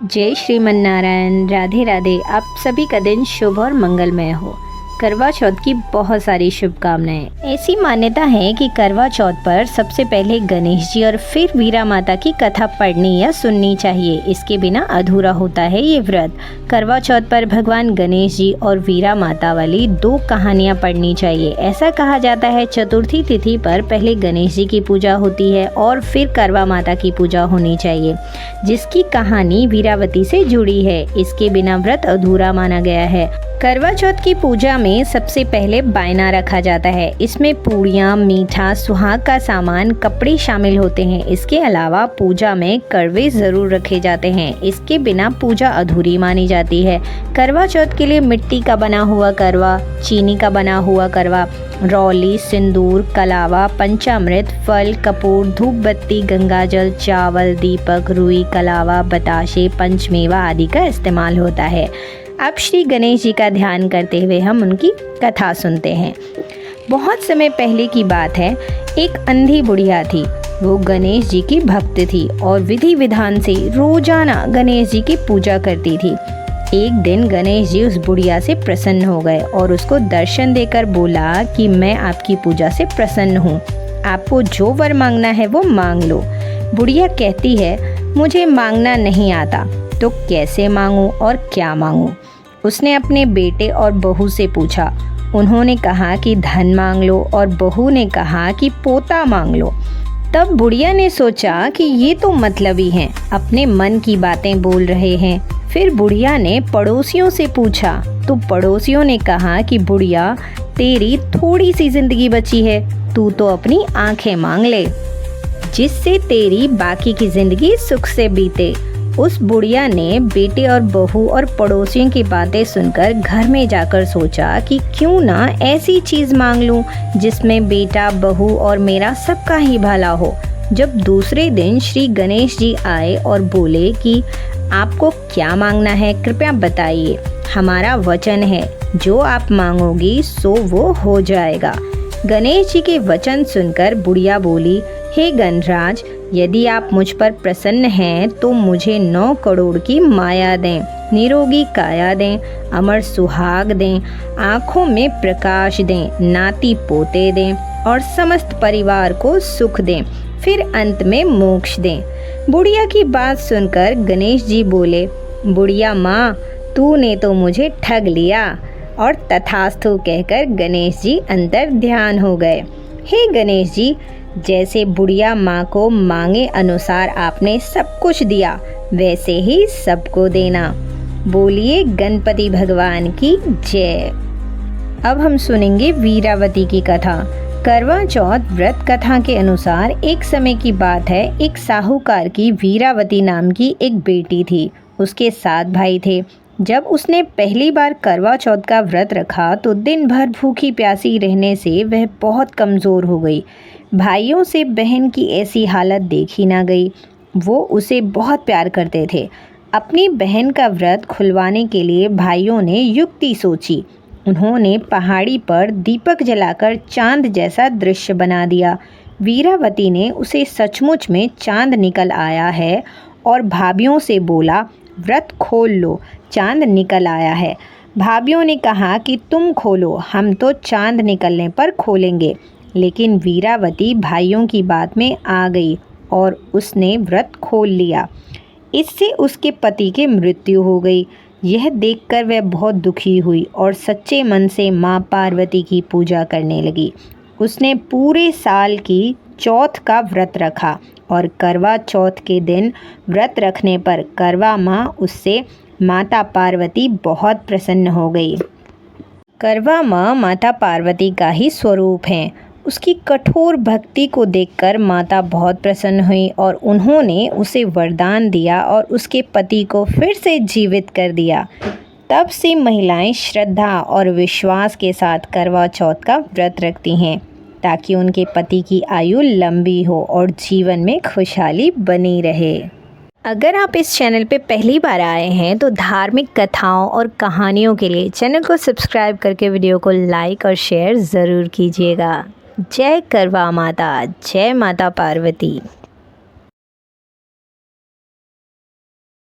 जय श्रीमन्नारायण। राधे राधे। आप सभी का दिन शुभ और मंगलमय हो। करवा चौथ की बहुत सारी शुभकामनाएं। ऐसी मान्यता है कि करवा चौथ पर सबसे पहले गणेश जी और फिर वीरा माता की कथा पढ़नी या सुननी चाहिए। इसके बिना अधूरा होता है ये व्रत। करवा चौथ पर भगवान गणेश जी और वीरा माता वाली 2 कहानियां पढ़नी चाहिए। ऐसा कहा जाता है चतुर्थी तिथि पर पहले गणेश जी की पूजा होती है और फिर करवा माता की पूजा होनी चाहिए, जिसकी कहानी वीरावती से जुड़ी है। इसके बिना व्रत अधूरा माना गया है। करवा चौथ की पूजा में सबसे पहले बायना रखा जाता है। इसमें पूड़ियाँ, मीठा, सुहाग का सामान, कपड़े शामिल होते हैं। इसके अलावा पूजा में करवे ज़रूर रखे जाते हैं। इसके बिना पूजा अधूरी मानी जाती है। करवा चौथ के लिए मिट्टी का बना हुआ करवा, चीनी का बना हुआ करवा, रौली, सिंदूर, कलावा, पंचामृत, फल, कपूर, धूप बत्ती, गंगाजल, चावल, दीपक, रुई, कलावा, बताशे, पंचमेवा आदि का इस्तेमाल होता है। अब श्री गणेश जी का ध्यान करते हुए हम उनकी कथा सुनते हैं। बहुत समय पहले की बात है। एक अंधी बुढ़िया थी। वो गणेश जी की भक्त थी और विधि विधान से रोजाना गणेश जी की पूजा करती थी। एक दिन गणेश जी उस बुढ़िया से प्रसन्न हो गए और उसको दर्शन देकर बोला कि मैं आपकी पूजा से प्रसन्न हूँ। आपको जो वर मांगना है वो मांग लो। बुढ़िया कहती है, मुझे मांगना नहीं आता, तो कैसे मांगूं और क्या मांगूं? उसने अपने बेटे और बहू से पूछा। उन्होंने कहा कि धन मांग लो और बहू ने कहा कि पोता मांग लो। तब बुढ़िया ने सोचा कि ये तो मतलबी हैं, अपने मन की बातें बोल रहे हैं। फिर बुढ़िया ने पड़ोसियों से पूछा तो पड़ोसियों ने कहा कि बुढ़िया, तेरी थोड़ी सी जिंदगी बची है, तू तो अपनी आंखें मांग ले, जिससे तेरी बाकी की जिंदगी सुख से बीते। उस बुढ़िया ने बेटे और बहू और पड़ोसियों की बातें सुनकर घर में जाकर सोचा कि क्यों ना ऐसी चीज़ मांग लूं जिसमें बेटा, बहू और मेरा सबका ही भला हो। जब दूसरे दिन श्री गणेश जी आए और बोले कि आपको क्या मांगना है, कृपया बताइए। हमारा वचन है, जो आप मांगोगी सो वो हो जाएगा। गणेश जी के वचन सुनकर बुढ़िया बोली, हे गणराज, यदि आप मुझ पर प्रसन्न हैं तो मुझे 9 करोड़ की माया दें, निरोगी काया दें, अमर सुहाग दें, आँखों में प्रकाश दें, नाती पोते दें और समस्त परिवार को सुख दें, फिर अंत में मोक्ष दें। बुढ़िया की बात सुनकर गणेश जी बोले, बुढ़िया माँ, तूने तो मुझे ठग लिया। और तथास्तु कहकर गणेश जी अंतर ध्यान हो गए। हे गणेश जी, जैसे बुढ़िया माँ को मांगे अनुसार आपने सब कुछ दिया, वैसे ही सबको देना। बोलिए गणपति भगवान की जय। अब हम सुनेंगे वीरावती की कथा। करवा चौथ व्रत कथा के अनुसार एक समय की बात है। एक साहूकार की वीरावती नाम की एक बेटी थी। उसके 7 भाई थे। जब उसने पहली बार करवा चौथ का व्रत रखा तो दिन भर भूखी प्यासी रहने से वह बहुत कमज़ोर हो गई। भाइयों से बहन की ऐसी हालत देखी ना गई। वो उसे बहुत प्यार करते थे। अपनी बहन का व्रत खुलवाने के लिए भाइयों ने युक्ति सोची। उन्होंने पहाड़ी पर दीपक जलाकर चांद जैसा दृश्य बना दिया। वीरावती ने उसे सचमुच में चांद निकल आया है और भाभियों से बोला, व्रत खोल लो, चांद निकल आया है। भाभियों ने कहा कि तुम खोलो, हम तो चांद निकलने पर खोलेंगे। लेकिन वीरावती भाइयों की बात में आ गई और उसने व्रत खोल लिया। इससे उसके पति की मृत्यु हो गई। यह देखकर वह बहुत दुखी हुई और सच्चे मन से माँ पार्वती की पूजा करने लगी। उसने पूरे साल की चौथ का व्रत रखा और करवा चौथ के दिन व्रत रखने पर करवा माँ उससे माता पार्वती बहुत प्रसन्न हो गई। करवा माँ माता पार्वती का ही स्वरूप हैं। उसकी कठोर भक्ति को देखकर माता बहुत प्रसन्न हुई और उन्होंने उसे वरदान दिया और उसके पति को फिर से जीवित कर दिया। तब से महिलाएं श्रद्धा और विश्वास के साथ करवा चौथ का व्रत रखती हैं ताकि उनके पति की आयु लंबी हो और जीवन में खुशहाली बनी रहे। अगर आप इस चैनल पे पहली बार आए हैं तो धार्मिक कथाओं और कहानियों के लिए चैनल को सब्सक्राइब करके वीडियो को लाइक और शेयर ज़रूर कीजिएगा। जय करवा माता, जय माता पार्वती।